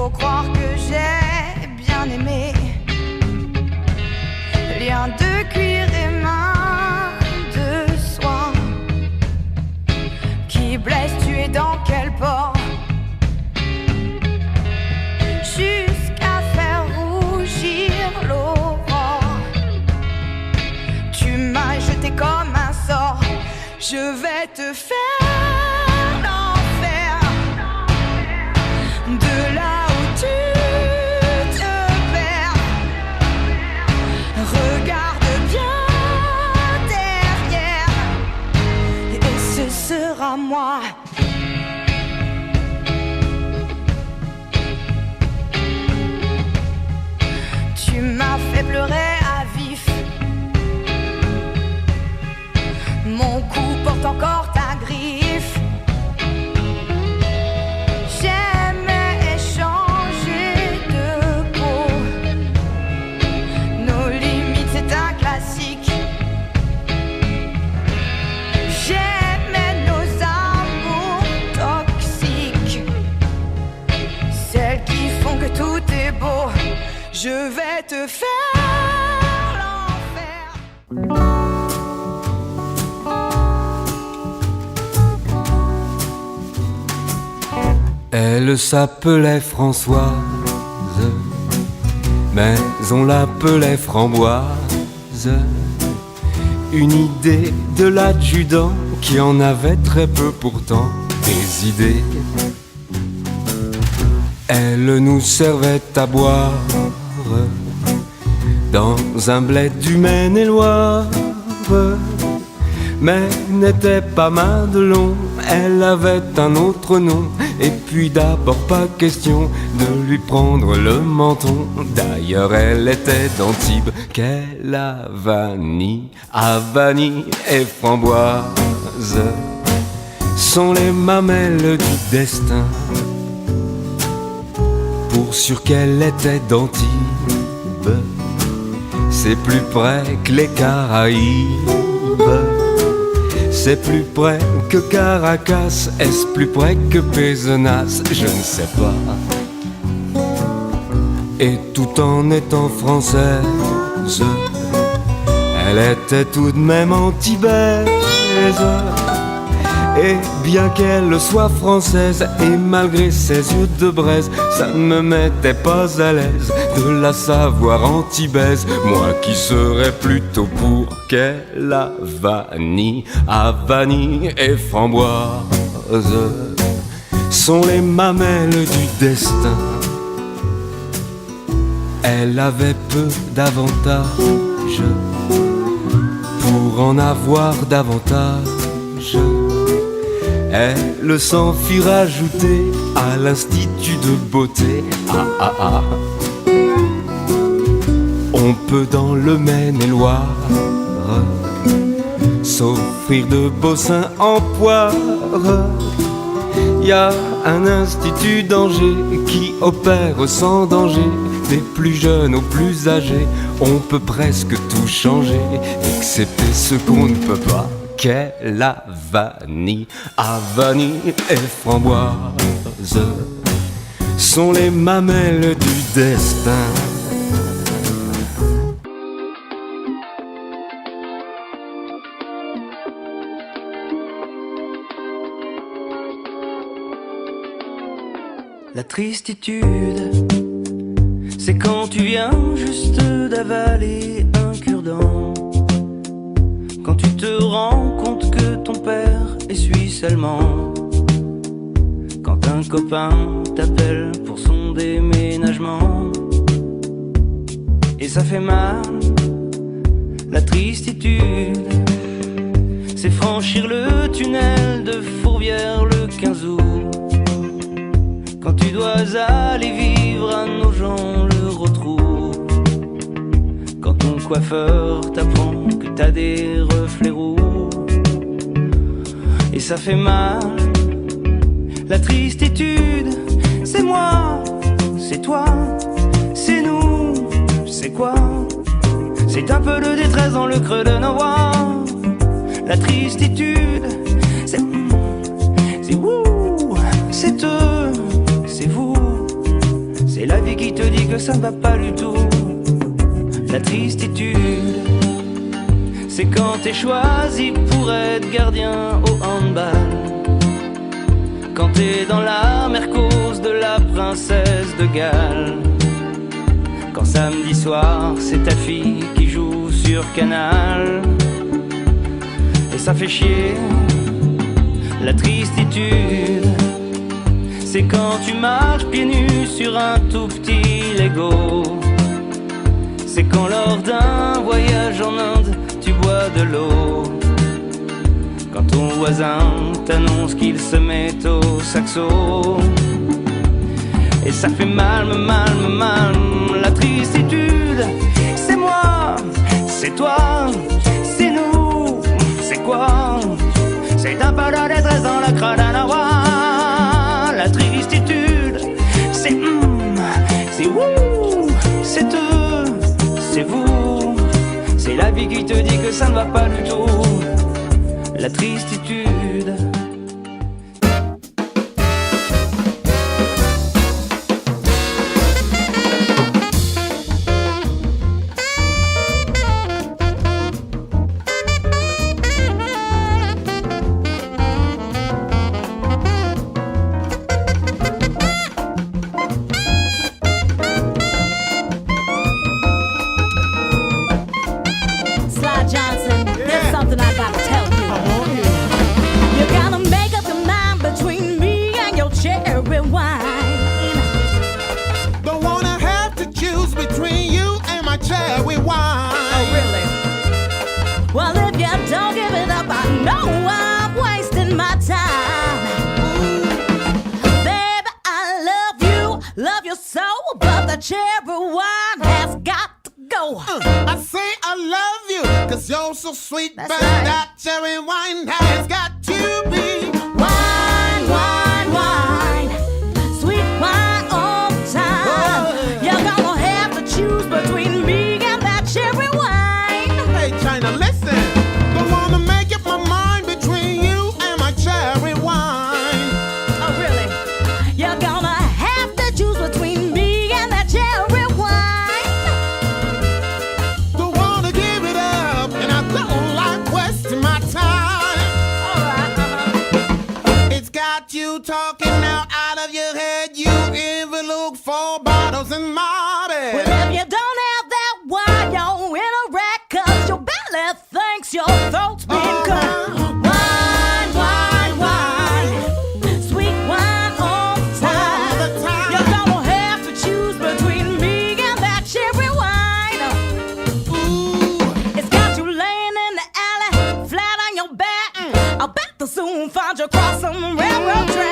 faut croire que j'ai bien aimé. Lien de cuir et main de soie qui blesse, tu es dans quel port? Jusqu'à faire rougir l'aurore. Tu m'as jeté comme un sort. Je vais te faire l'enfer. De là où tu te perds, regarde bien derrière, et ce sera moi. Tu m'as fait pleurer à vif. Mon cou porte encore ta griffe. J'aimais échanger de peau. Nos limites, c'est un classique. J'aimais nos amours toxiques, celles qui font que tout est beau. Je vais te faire l'enfer. Elle s'appelait Françoise, mais on l'appelait Framboise. Une idée de l'adjudant qui en avait très peu pourtant des idées. Elle nous servait à boire dans un bled du Maine-et-Loire, mais n'était pas Madelon, elle avait un autre nom. Et puis d'abord pas question de lui prendre le menton. D'ailleurs elle était d'Antibes, qu'elle a vanille. Vanille et Framboise sont les mamelles du destin. Pour sûr qu'elle était d'Antibes, c'est plus près que les Caraïbes. C'est plus près que Caracas, est-ce plus près que Pézenas? Je ne sais pas. Et tout en étant française, elle était tout de même antibaise. Et bien qu'elle soit française, et malgré ses yeux de braise, ça ne me mettait pas à l'aise de la savoir antibaise. Moi qui serais plutôt pour qu'elle a vanille. Vanille et Framboise sont les mamelles du destin. Elle avait peu d'avantages pour en avoir davantage. Elle s'en fit rajouter à l'institut de beauté. On peut dans le Maine-et-Loire s'offrir de beaux seins en poire. Y a un institut d'Angers qui opère sans danger. Des plus jeunes aux plus âgés, on peut presque tout changer, excepté ce qu'on ne peut pas, qu'est la vanille. Vanille et Framboise sont les mamelles du destin. La tristitude, c'est quand tu viens juste d'avaler un cure-dent. Quand tu te rends compte que ton père est suisse allemand. Quand un copain t'appelle pour son déménagement. Et ça fait mal, la tristitude, c'est franchir le tunnel de Fourvière le 15 août. Quand tu dois aller vivre à Nogent le Rotrou. Quand ton coiffeur t'apprend que t'as des reflets roux. Et ça fait mal, la tristitude, c'est moi, c'est toi, c'est nous, c'est quoi? C'est un peu de détresse dans le creux de nos voix. La tristitude, c'est wouh, c'est eux, c'est vous, C'est la vie qui te dit que ça ne va pas du tout. La tristitude, c'est quand t'es choisi pour être gardien au handball. Quand t'es dans la mère cause de la princesse de Galles. Quand samedi soir c'est ta fille qui joue sur Canal. Et ça fait chier. La tristitude, c'est quand tu marches pieds nus sur un tout petit Lego. C'est quand lors d'un voyage en Inde tu bois de l'eau. Quand ton voisin t'annonce qu'il se met au saxo. Et ça fait mal, la tristitude. C'est moi, c'est toi, c'est nous, c'est quoi? C'est un peu de détresse dans la Cradanawa. La tristitude, c'est wouh, c'est eux, c'est vous. C'est la vie qui te dit que ça ne va pas du tout. La tristitude. So sweet, but that cherry wine has got to be wine, wine, wine, sweet wine all the time. You're gonna have to choose between me and that cherry wine. Hey, China, listen. Don't wanna make up my mind between you and my cherry wine. Oh, really? You're gonna have to choose between me and that cherry wine. Don't wanna give it up, and I don't like wasting my time. All right, It's got you talking now out of your head. You even look for bottles in my bed. Well, if you don't have that wine, you're in a wreck, 'cause your belly thinks your throat's been cut. Wine, wine, wine, sweet wine all the time. You're gonna have to choose between me and that cherry wine. Ooh, It's got you laying in the alley, flat on your back. I'll bet they'll soon find you across some railroad track.